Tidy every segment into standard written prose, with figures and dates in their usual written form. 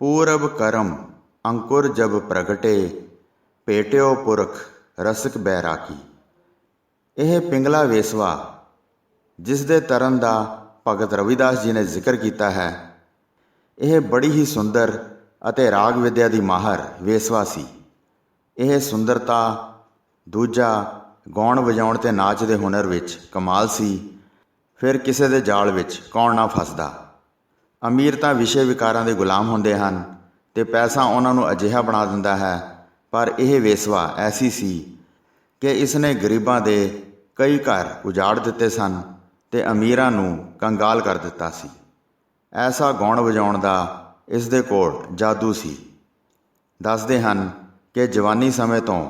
पूरब करम अंकुर जब प्रगटे, भेटियो पुरख रसिक बैराकी। ਇਹ ਪਿੰਗਲਾ ਵੇਸਵਾ ਜਿਸ ਦੇ ਤਰਨ ਦਾ ਭਗਤ ਰਵਿਦਾਸ ਜੀ ਨੇ ਜ਼ਿਕਰ ਕੀਤਾ ਹੈ, ਇਹ ਬੜੀ ਹੀ ਸੁੰਦਰ ਅਤੇ ਰਾਗ ਵਿਦਿਆ ਦੀ ਮਾਹਰ ਵੇਸਵਾ ਸੀ। ਇਹ ਸੁੰਦਰਤਾ, ਦੂਜਾ ਗਾਉਣ ਵਜਾਉਣ ਅਤੇ ਨਾਚ ਦੇ ਹੁਨਰ ਵਿੱਚ ਕਮਾਲ ਸੀ। ਫਿਰ ਕਿਸੇ ਦੇ ਜਾਲ ਵਿੱਚ ਕੌਣ ਨਾ ਫਸਦਾ। ਅਮੀਰ ਤਾਂ ਵਿਸ਼ੇ ਵਿਕਾਰਾਂ ਦੇ ਗੁਲਾਮ ਹੁੰਦੇ ਹਨ ਅਤੇ ਪੈਸਾ ਉਹਨਾਂ ਨੂੰ ਅਜਿਹਾ ਬਣਾ ਦਿੰਦਾ ਹੈ, ਪਰ ਇਹ ਵੇਸਵਾ ਐਸੀ ਸੀ ਕਿ ਇਸ ਨੇ ਗਰੀਬਾਂ ਦੇ ਕਈ ਘਰ ਉਜਾੜ ਦਿੱਤੇ ਸਨ ਅਤੇ ਅਮੀਰਾਂ ਨੂੰ ਕੰਗਾਲ ਕਰ ਦਿੱਤਾ ਸੀ। ਐਸਾ ਗਾਉਣ ਵਜਾਉਣ ਦਾ ਇਸ ਦੇ ਕੋਲ ਜਾਦੂ ਸੀ। ਦੱਸਦੇ ਹਨ ਕਿ ਜਵਾਨੀ ਸਮੇਂ ਤੋਂ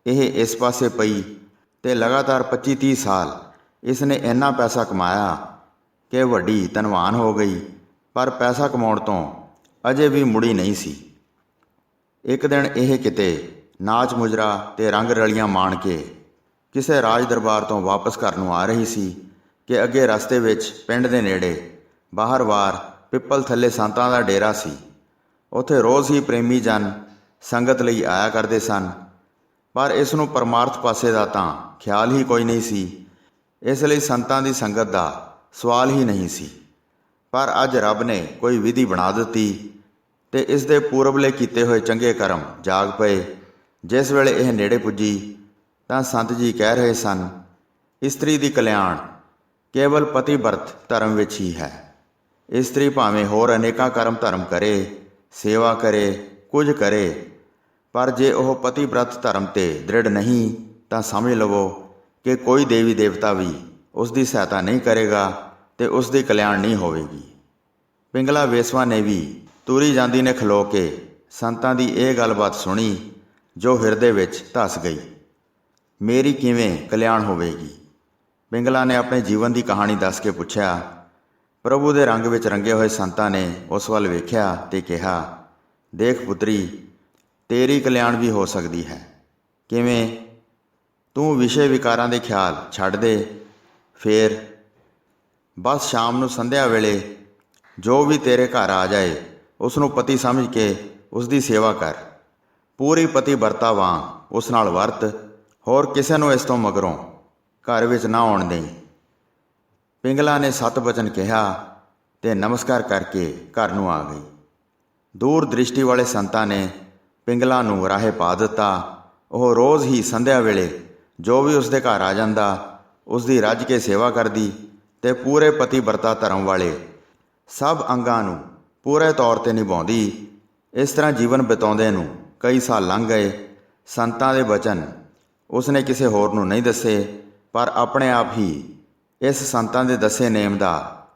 ਇਹ ਇਸ ਪਾਸੇ ਪਈ ਅਤੇ ਲਗਾਤਾਰ 25-30 ਸਾਲ ਇਸ ਨੇ ਇੰਨਾ ਪੈਸਾ ਕਮਾਇਆ ਕਿ ਵੱਡੀ ਧਨਵਾਨ ਹੋ ਗਈ, ਪਰ ਪੈਸਾ ਕਮਾਉਣ ਤੋਂ ਅਜੇ ਵੀ ਮੁੜੀ ਨਹੀਂ ਸੀ। ਇੱਕ ਦਿਨ ਇਹ ਕਿਤੇ ਨਾਚ ਮੁਜਰਾ ਅਤੇ ਰੰਗ ਰਲੀਆਂ ਮਾਣ ਕੇ ਕਿਸੇ ਰਾਜ ਦਰਬਾਰ ਤੋਂ ਵਾਪਸ ਘਰ ਨੂੰ ਆ ਰਹੀ ਸੀ ਕਿ ਅੱਗੇ ਰਸਤੇ ਵਿੱਚ ਪਿੰਡ ਦੇ ਨੇੜੇ ਬਾਹਰ-ਵਾਰ ਪਿੱਪਲ ਥੱਲੇ ਸੰਤਾਂ ਦਾ ਡੇਰਾ ਸੀ। ਉੱਥੇ ਰੋਜ਼ ਹੀ ਪ੍ਰੇਮੀ ਜਨ ਸੰਗਤ ਲਈ ਆਇਆ ਕਰਦੇ ਸਨ, ਪਰ ਇਸ ਨੂੰ ਪਰਮਾਰਥ ਪਾਸੇ ਦਾ ਤਾਂ ਖਿਆਲ ਹੀ ਕੋਈ ਨਹੀਂ ਸੀ। ਇਸ ਲਈ ਸੰਤਾਂ ਦੀ ਸੰਗਤ ਦਾ ਸਵਾਲ ਹੀ ਨਹੀਂ ਸੀ। ਪਰ ਅੱਜ ਰੱਬ ਨੇ ਕੋਈ ਵਿਧੀ ਬਣਾ ਦਿੱਤੀ ਅਤੇ ਇਸ ਦੇ ਪੂਰਬਲੇ ਕੀਤੇ ਹੋਏ ਚੰਗੇ ਕਰਮ ਜਾਗ ਪਏ। ਜਿਸ ਵੇਲੇ ਇਹ ਨੇੜੇ ਪੁੱਜੀ ਤਾਂ ਸੰਤ ਜੀ ਕਹਿ ਰਹੇ ਸਨ, ਇਸਤਰੀ ਦੀ ਕਲਿਆਣ ਕੇਵਲ ਪਤੀ ਵਰਤ ਧਰਮ ਵਿੱਚ ਹੀ ਹੈ। ਇਸਤਰੀ ਭਾਵੇਂ ਹੋਰ ਅਨੇਕਾਂ ਕਰਮ ਧਰਮ ਕਰੇ, ਸੇਵਾ ਕਰੇ, ਕੁਝ ਕਰੇ, ਪਰ ਜੇ ਉਹ ਪਤੀ ਵਰਤ ਧਰਮ 'ਤੇ ਦ੍ਰਿੜ ਨਹੀਂ ਤਾਂ ਸਮਝ ਲਵੋ ਕਿ ਕੋਈ ਦੇਵੀ ਦੇਵਤਾ ਵੀ ਉਸ ਦੀ ਸਹਾਇਤਾ ਨਹੀਂ ਕਰੇਗਾ ਅਤੇ ਉਸ ਦੀ ਕਲਿਆਣ ਨਹੀਂ ਹੋਵੇਗੀ। ਪਿੰਗਲਾ ਵੇਸਵਾ ਨੇ ਵੀ ਤੁਰੀ ਜਾਂਦੀ ਨੇ ਖਲੋ ਕੇ ਸੰਤਾਂ ਦੀ ਇਹ ਗੱਲਬਾਤ ਸੁਣੀ, ਜੋ ਹਿਰਦੇ ਵਿੱਚ ਧੱਸ ਗਈ। ਮੇਰੀ ਕਿਵੇਂ ਕਲਿਆਣ ਹੋਵੇਗੀ? ਪਿੰਗਲਾ ਨੇ ਆਪਣੇ ਜੀਵਨ ਦੀ ਕਹਾਣੀ ਦੱਸ ਕੇ ਪੁੱਛਿਆ। ਪ੍ਰਭੂ ਦੇ ਰੰਗ ਵਿੱਚ ਰੰਗੇ ਹੋਏ ਸੰਤਾਂ ਨੇ ਉਸ ਵੱਲ ਵੇਖਿਆ ਅਤੇ ਕਿਹਾ, ਦੇਖ ਪੁੱਤਰੀ, ਤੇਰੀ ਕਲਿਆਣ ਵੀ ਹੋ ਸਕਦੀ ਹੈ। ਕਿਵੇਂ? ਤੂੰ ਵਿਸ਼ੇ ਵਿਕਾਰਾਂ ਦੇ ਖਿਆਲ ਛੱਡ ਦੇ। ਫਿਰ ਬਸ ਸ਼ਾਮ ਨੂੰ ਸੰਧਿਆ ਵੇਲੇ ਜੋ ਵੀ ਤੇਰੇ ਘਰ ਆ ਜਾਏ ਉਸ ਨੂੰ ਪਤੀ ਸਮਝ ਕੇ ਉਸ ਦੀ ਸੇਵਾ ਕਰ। ਪੂਰੀ ਪਤੀ ਵਰਤਾ ਵਾਂਗ ਉਸ ਨਾਲ ਵਰਤ। ਹੋਰ ਕਿਸੇ ਨੂੰ ਇਸ ਤੋਂ ਮਗਰੋਂ ਘਰ ਵਿੱਚ ਨਾ ਆਉਣ ਦੇਈਂ। ਪਿੰਗਲਾ ਨੇ 7 ਬਚਨ ਕਿਹਾ ਅਤੇ ਨਮਸਕਾਰ ਕਰਕੇ ਘਰ ਨੂੰ ਆ ਗਈ। ਦੂਰ ਦ੍ਰਿਸ਼ਟੀ ਵਾਲੇ ਸੰਤਾਂ ਨੇ ਪਿੰਗਲਾ ਨੂੰ ਰਾਹੇ ਪਾ ਦਿੱਤਾ। ਉਹ ਰੋਜ਼ ਹੀ ਸੰਧਿਆ ਵੇਲੇ ਜੋ ਵੀ ਉਸ ਦੇ ਘਰ ਆ ਜਾਂਦਾ ਉਸ ਦੀ ਰੱਜ ਕੇ ਸੇਵਾ ਕਰਦੀ ਅਤੇ ਪੂਰੇ ਪਤੀ ਵਰਤਾ ਧਰਮ ਵਾਲੇ ਸਭ ਅੰਗਾਂ ਨੂੰ ਪੂਰੇ ਤੌਰ 'ਤੇ ਨਿਭਾਉਂਦੀ। ਇਸ ਤਰ੍ਹਾਂ ਜੀਵਨ ਬਿਤਾਉਂਦੇ ਨੂੰ ਕਈ ਸਾਲ ਲੰਘ ਗਏ। ਸੰਤਾਂ ਦੇ ਬਚਨ ਉਸ ਨੇ ਕਿਸੇ ਹੋਰ ਨੂੰ ਨਹੀਂ ਦੱਸੇ, ਪਰ ਆਪਣੇ ਆਪ ਹੀ ਇਸ ਸੰਤਾਂ ਦੇ ਦੱਸੇ ਨੇਮ ਦਾ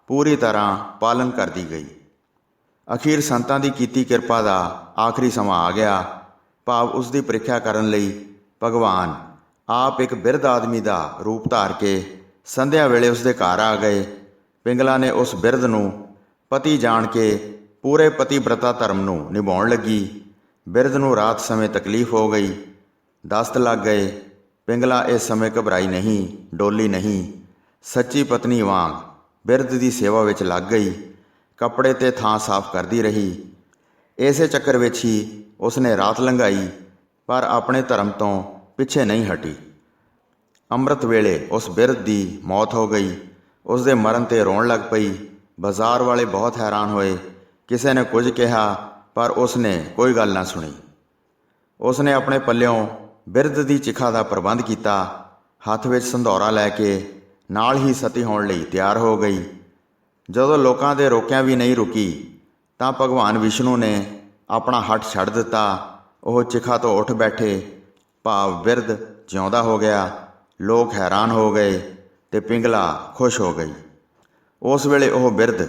ਪੂਰੀ ਤਰ੍ਹਾਂ ਪਾਲਨ ਕਰਦੀ ਗਈ। ਅਖੀਰ ਸੰਤਾਂ ਦੀ ਕੀਤੀ ਕਿਰਪਾ ਦਾ ਆਖਰੀ ਸਮਾਂ ਆ ਗਿਆ। ਭਾਵ ਉਸ ਦੀ ਪ੍ਰੀਖਿਆ ਕਰਨ ਲਈ ਭਗਵਾਨ ਆਪ ਇੱਕ ਬਿਰਧ ਆਦਮੀ ਦਾ ਰੂਪ ਧਾਰ ਕੇ ਸੰਧਿਆ ਵੇਲੇ ਉਸ ਦੇ ਘਰ ਆ ਗਏ। ਪਿੰਗਲਾ ਨੇ ਉਸ ਬਿਰਧ ਨੂੰ ਪਤੀ ਜਾਣ ਕੇ ਪੂਰੇ ਪਤੀ ਵਰਤਾ ਧਰਮ ਨੂੰ ਨਿਭਾਉਣ ਲੱਗੀ। ਬਿਰਧ ਨੂੰ ਰਾਤ ਸਮੇਂ ਤਕਲੀਫ ਹੋ ਗਈ, ਦਸਤ ਲੱਗ ਗਏ। ਪਿੰਗਲਾ ਇਸ ਸਮੇਂ ਘਬਰਾਈ ਨਹੀਂ, ਡੋਲੀ ਨਹੀਂ। ਸੱਚੀ ਪਤਨੀ ਵਾਂਗ ਬਿਰਧ ਦੀ ਸੇਵਾ ਵਿੱਚ ਲੱਗ ਗਈ। ਕੱਪੜੇ 'ਤੇ ਥਾਂ ਸਾਫ਼ ਕਰਦੀ ਰਹੀ। ਇਸੇ ਚੱਕਰ ਵਿੱਚ ਹੀ ਉਸ ਨੇ ਰਾਤ ਲੰਘਾਈ, ਪਰ ਆਪਣੇ ਧਰਮ ਤੋਂ ਪਿੱਛੇ ਨਹੀਂ ਹਟੀ। ਅੰਮ੍ਰਿਤ ਵੇਲੇ ਉਸ ਬਿਰਧ ਦੀ ਮੌਤ ਹੋ ਗਈ। ਉਸ ਦੇ ਮਰਨ 'ਤੇ ਰੋਣ ਲੱਗ ਪਈ। ਬਾਜ਼ਾਰ ਵਾਲੇ ਬਹੁਤ ਹੈਰਾਨ ਹੋਏ। ਕਿਸੇ ਨੇ ਕੁਝ ਕਿਹਾ, ਪਰ ਉਸ ਨੇ ਕੋਈ ਗੱਲ ਨਾ ਸੁਣੀ। ਉਸ ਨੇ ਆਪਣੇ ਪੱਲਿਓਂ ਬਿਰਧ ਦੀ ਚਿਖਾ ਦਾ ਪ੍ਰਬੰਧ ਕੀਤਾ। ਹੱਥ ਵਿੱਚ ਸੰਧੌਰਾ ਲੈ ਕੇ ਨਾਲ ਹੀ ਸਤੀ ਹੋਣ ਲਈ ਤਿਆਰ ਹੋ ਗਈ। ਜਦੋਂ ਲੋਕਾਂ ਦੇ ਰੋਕਿਆਂ ਵੀ ਨਹੀਂ ਰੁਕੀ ਤਾਂ ਭਗਵਾਨ ਵਿਸ਼ਨੂੰ ਨੇ ਆਪਣਾ ਹੱਠ ਛੱਡ ਦਿੱਤਾ। ਉਹ ਚਿਖਾ ਤੋਂ ਉੱਠ ਬੈਠੇ, ਭਾਵ ਬਿਰਧ ਜਿਉਂਦਾ ਹੋ ਗਿਆ। ਲੋਕ ਹੈਰਾਨ ਹੋ ਗਏ ਅਤੇ ਪਿੰਗਲਾ ਖੁਸ਼ ਹੋ ਗਈ। ਉਸ ਵੇਲੇ ਉਹ ਬਿਰਧ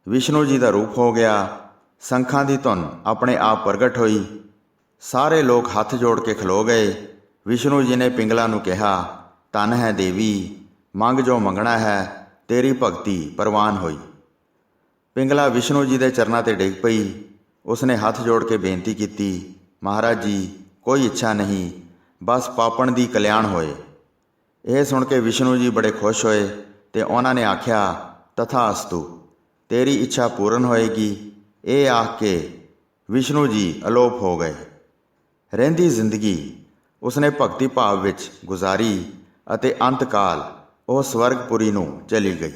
ਵਿਸ਼ਨੂੰ ਜੀ ਦਾ ਰੂਪ ਹੋ ਗਿਆ। ਸੰਖਾਂ ਦੀ ਧੁਨ ਆਪਣੇ ਆਪ ਪ੍ਰਗਟ ਹੋਈ। ਸਾਰੇ ਲੋਕ ਹੱਥ ਜੋੜ ਕੇ ਖਲੋ ਗਏ। ਵਿਸ਼ਨੂੰ ਜੀ ਨੇ ਪਿੰਗਲਾ ਨੂੰ ਕਿਹਾ, ਧੰਨ ਹੈ ਦੇਵੀ, ਮੰਗ ਜੋ ਮੰਗਣਾ ਹੈ, ਤੇਰੀ ਭਗਤੀ ਪ੍ਰਵਾਨ ਹੋਈ। ਪਿੰਗਲਾ ਵਿਸ਼ਨੂੰ ਜੀ ਦੇ ਚਰਨਾਂ 'ਤੇ ਡਿੱਗ ਪਈ। ਉਸ ਨੇ ਹੱਥ ਜੋੜ ਕੇ ਬੇਨਤੀ ਕੀਤੀ, ਮਹਾਰਾਜ ਜੀ, ਕੋਈ ਇੱਛਾ ਨਹੀਂ, ਬਸ ਪਾਪਣ ਦੀ ਕਲਿਆਣ ਹੋਏ। ਇਹ ਸੁਣ ਕੇ ਵਿਸ਼ਨੂੰ ਜੀ ਬੜੇ ਖੁਸ਼ ਹੋਏ ਅਤੇ ਉਹਨਾਂ ਨੇ ਆਖਿਆ, ਤਥਾਸਤੂ, ਤੇਰੀ ਇੱਛਾ ਪੂਰਨ ਹੋਏਗੀ। ਇਹ ਆਖ ਕੇ ਵਿਸ਼ਨੂੰ ਜੀ ਅਲੋਪ ਹੋ ਗਏ। ਰਹਿੰਦੀ ਜ਼ਿੰਦਗੀ ਉਸਨੇ ਭਗਤੀ ਭਾਵ ਵਿੱਚ ਗੁਜ਼ਾਰੀ ਅਤੇ ਅੰਤਕਾਲ ਉਹ ਸਵਰਗਪੁਰੀ ਨੂੰ ਚਲੀ ਗਈ।